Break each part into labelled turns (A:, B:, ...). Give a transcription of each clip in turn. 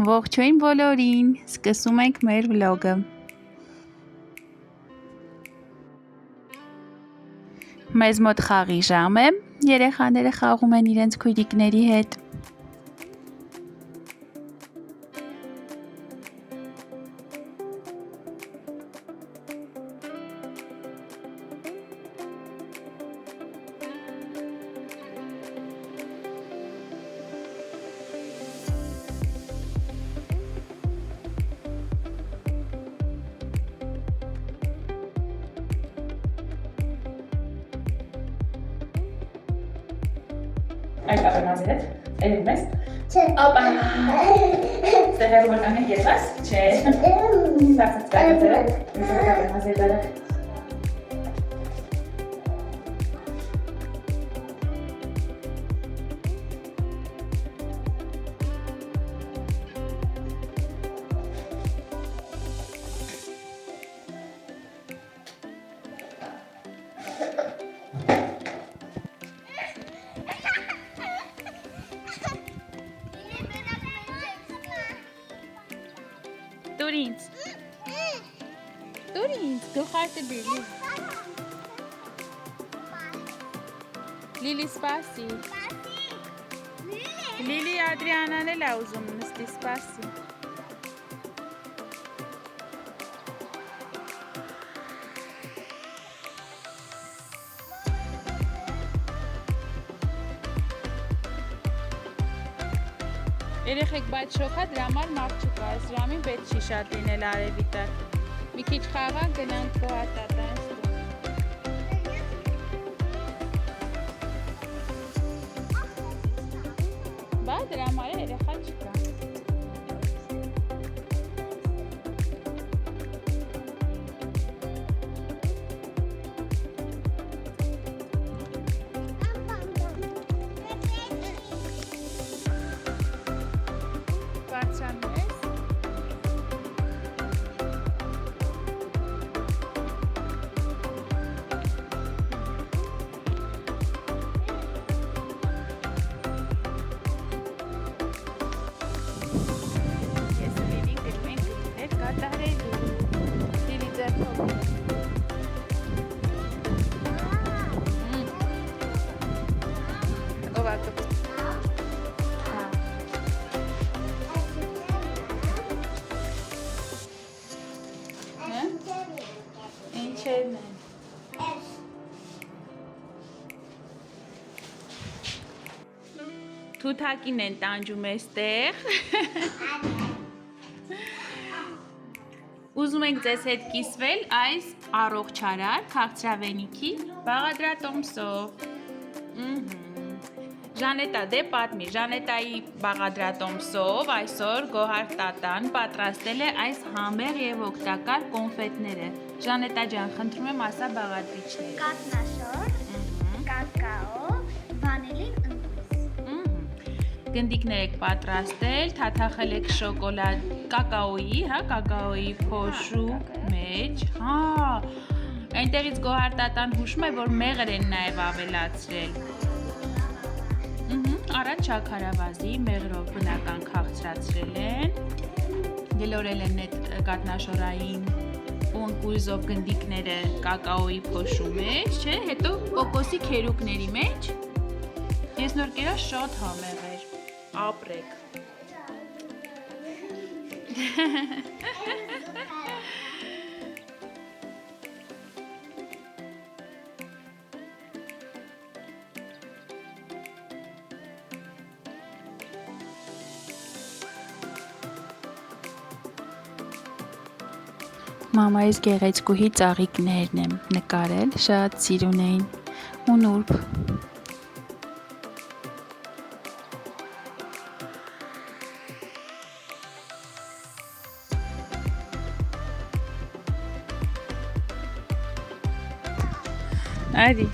A: Ողջույն բոլորին, սկսում ենք մեր վլոգը։ Մեզ մոտ խաղի ժամ է, երեխաները խաղում են իրենց քույրիկների հետ։
B: Այդ ապենազիդ, էլիմ ես, ապա, ստեղեր որտան է ետվաս, չէ, սաղսած կարգացել է, միսոտ ապենազիդ դարը։
A: Դուր ինձ, գլխարկը դիլի։ Լիլի սպասի։ Լիլի Ադրիանան էլ է ուզում նստի սպասի։ Երեխեք բայց շոքա դրա համար մարդ չկա, այս ժամին պետք չի շատ լինել արևի տակ։ Մի քիչ խաղանք գնանք գոհատատան ստու։ Բա դրա համար երեխա չկա։ Թութակին են տանջում էստեղ։ Ուզում ենք ձեզ հետ կիսվել այս առողջարար քաղցրավենիքի բաղադրատոմսով։ Ժանետա դե պատմի, Ժանետայի բաղադրատոմսով այսօր Գոհար տատան պատրաստել է այս համեղ եւ օգտակար կոնֆետները։ Ժանետա ջան, խնդրում եմ ասա բաղադրիչները։
C: Կաթնաշոր, կակաո, վանիլին
A: Գնդիկներ եք պատրաստել, թաթախել եք շոկոլադ, կակաոյի, կակաոյի փոշու մեջ, այնտեղից Գոհար տատան հուշում է, որ մեղր են նաև ավելացրել, առաջ շաքարավազի մեղրով բնական քաղցրացրել են, գլորել են այդ կատնաշորային կույզով գնդիկները կակաոյի փոշու մեջ, չէ, հետո կոկոսի քերուկների մեջ, ես նոր կերա շատ համեղ էր, ապրեք։ Մամայիս գեղեցկուհի ծաղիկներն եմ նկարել, շատ սիրուն էին ու նուրբ։ Adi.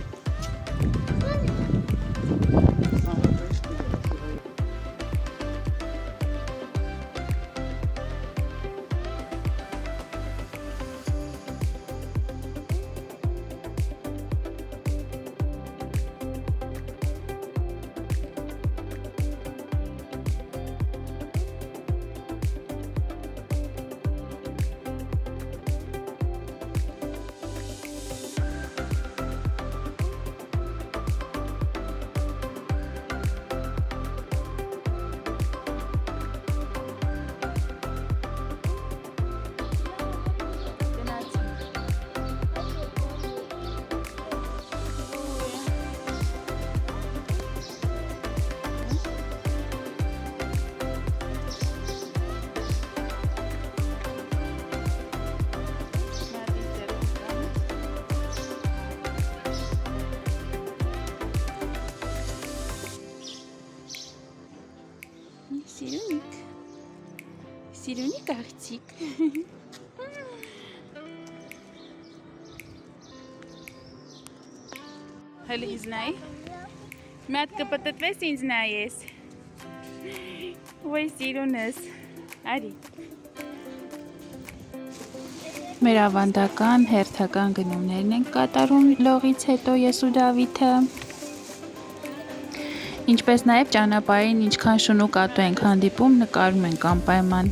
A: Սիրունիկ։ Սիրունիկ աղջիկ։ Հələ ինձ նայի։ Մի հատ կպտտվես ինձ նայես։ Ոյ սիրունս։ Արի։ Մեր ավանդական հերթական գնումներն ենք կատարում լողից հետո ես ու Դավիթը։ Ինչպես նաև ճանապարհին ինչքան շուն ու կատու ենք հանդիպում, նկարում ենք անպայման։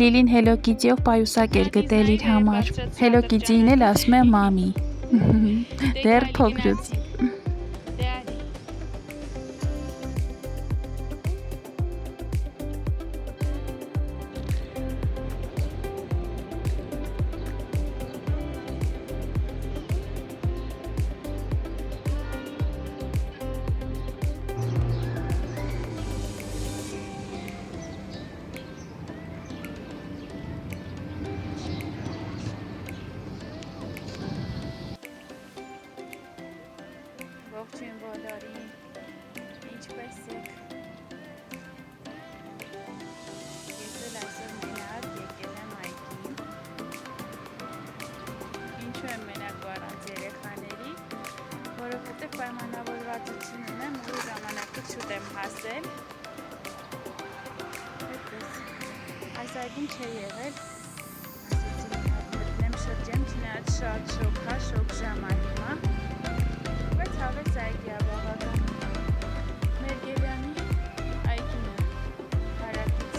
A: Լիլին Hello Kitty-ով պայուսակ էր գտել իր համար։ Hello Kitty-ին էլ ասում է մամի։ Դեռ փոքրուց։ Ողջույն բոլորին, ինչպես եք։ Ես էլ այսօր մենակ եկել եմ այգի։ Ինչու եմ մենակ ու առանց երեխաների, որովհետև պայմանավորվածություն ունեմ ու ժամանակից շուտ եմ հասել։ Այս այգին չէ եղել, ասեցի մտնեմ շրջեմ, չնայած շատ շոգ հա, շոգ ժամ է հիմա։ Բայց հավես այգի է բավական մեր Գելյանի այգին է հարակից։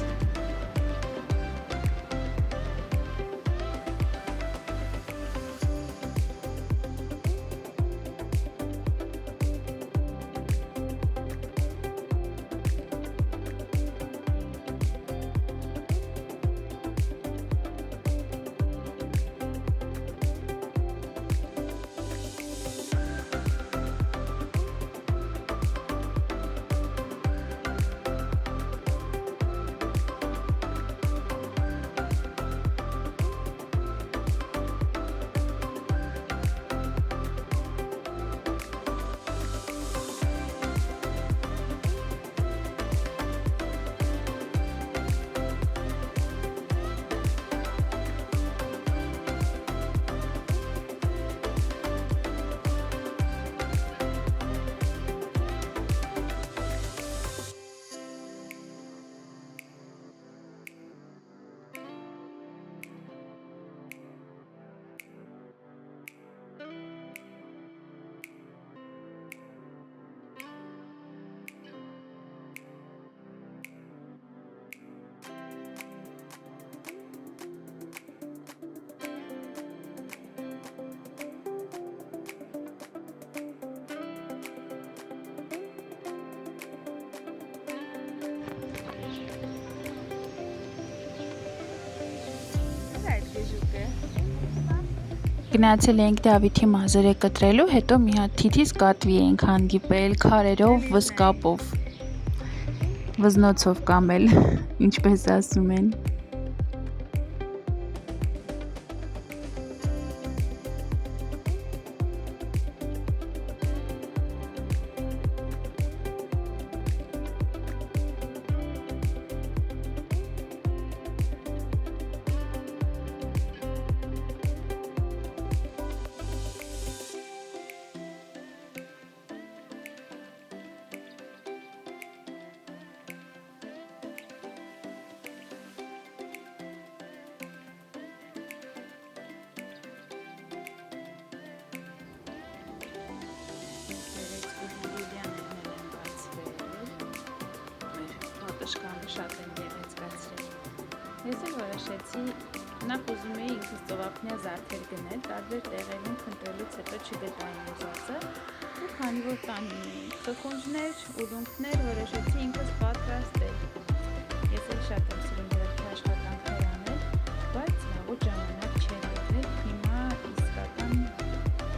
A: Գնացել ենք Դավիթի մազերը կտրելու, հետո մի հատ թիթիզ կատվի ենք հանդիպել քարերով, վզկապով, վզնոցով կամել, ինչպես ասում են։ Պատշգամբը շատ են գեղեցկացրել։ Ես էլ որոշեցի նախ ուզում էի ինքս ծովափնյա զարդեր գնել, տարբեր տեղերում փնտրելուց հետո չգտա իմ ուզածը, ու քանի որ տանում էի խխունջներ, ուլունքներ, որոշեցի ինքս պատրաստել։ Ես էլ շատ եմ սիրում գրքի աշխատանքներ անել, բայց լավ ժամանակ չէր եղել, հիմա իսկական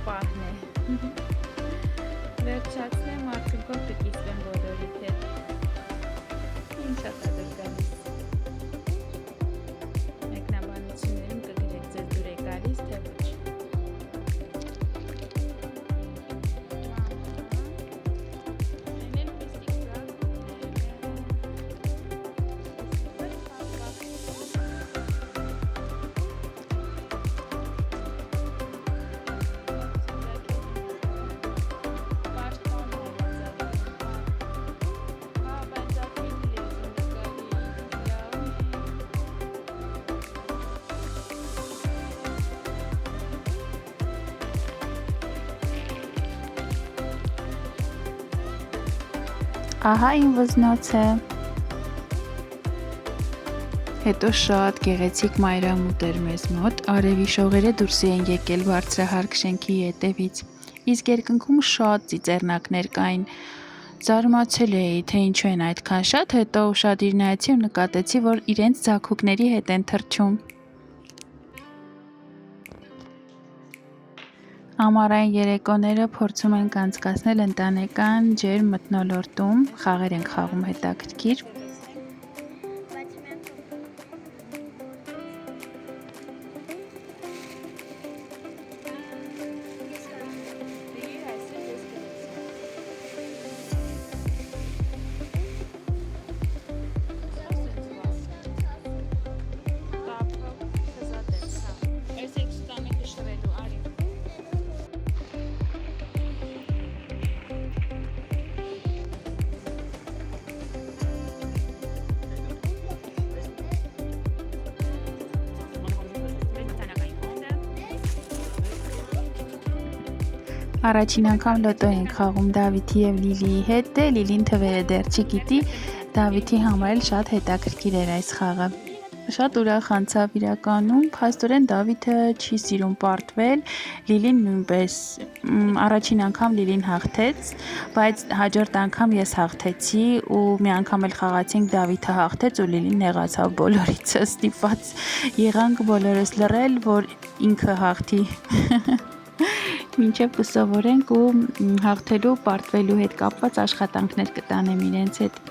A: պահն է։ Վերջացնեմ, արդյունքով կկիսվեմ բոլորիդ հետ։ Ինչ է դուր գալիս։ Մեկնաբանություններում կգրեք ձեզ դուր է գալիս, թե ոչ։ Ահա իմ վզնոցը։ Հետո շատ գեղեցիկ մայրամուտ էր մեզ մոտ, արևի շողերը դուրս էին եկել բարձրահարկ շենքի ետևից, իսկ երկնքում շատ ծիծեռնակներ կային։ Զարմացել էի, թե ինչու են այդքան շատ, հետո ուշադիր նայեցի ու նկատեցի, որ իրենց ձագուկների հետ են թռչում։ Ամառային երեկոները փորձում ենք անցկացնել ընտանեկան ջերմ մթնոլորտում, խաղեր ենք խաղում հետաքրքիր։ Առաջին անգամ լոտո ենք խաղում Դավիթի և Լիլիի հետ, դե Լիլին թվերը դեռ չգիտի, Դավիթի համար էլ շատ հետաքրքիր էր այս խաղը։ Շատ ուրախ անցավ իրականում, փաստորեն Դավիթը չի սիրում պարտվել, Լիլին նույնպես, առաջին անգամ Լիլին հաղթեց, բայց հաջորդ անգամ ես հաղթեցի ու մի անգամ էլ խաղացինք Դավիթը հաղթեց ու Լիլին նեղացավ բոլորից, ստիպված եղանք բոլորս լռել, որ ինքը հաղթի։ Մինչև կսովորենք ու հաղթելու, պարտվելու հետ կապված աշխատանքներ կտանեմ իրենց հետ։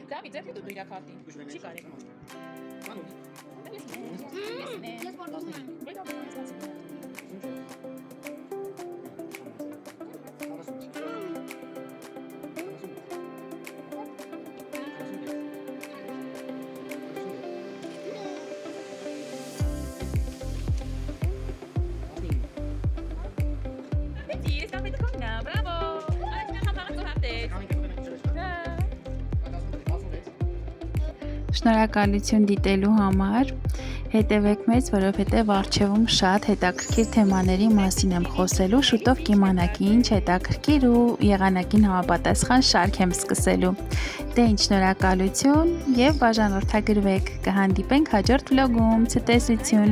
A: Դավիթ, ձեր դու իր քարտին։ Չի կարելի։ Ես որտեղ եմ։ Շնորհակալություն դիտելու համար, հետևեք մեզ, որովհետև առջևում շատ հետաքրքիր թեմաների մասին եմ խոսելու, շուտով կիմանաք ինչ հետաքրքիր ու եղանակին համապատասխան շարք եմ սկսելու։ Դե ինչ, շնորհակալություն եւ բաժանորդագրվեք, կհանդիպենք հաջորդ վլոգում, ցտեսություն։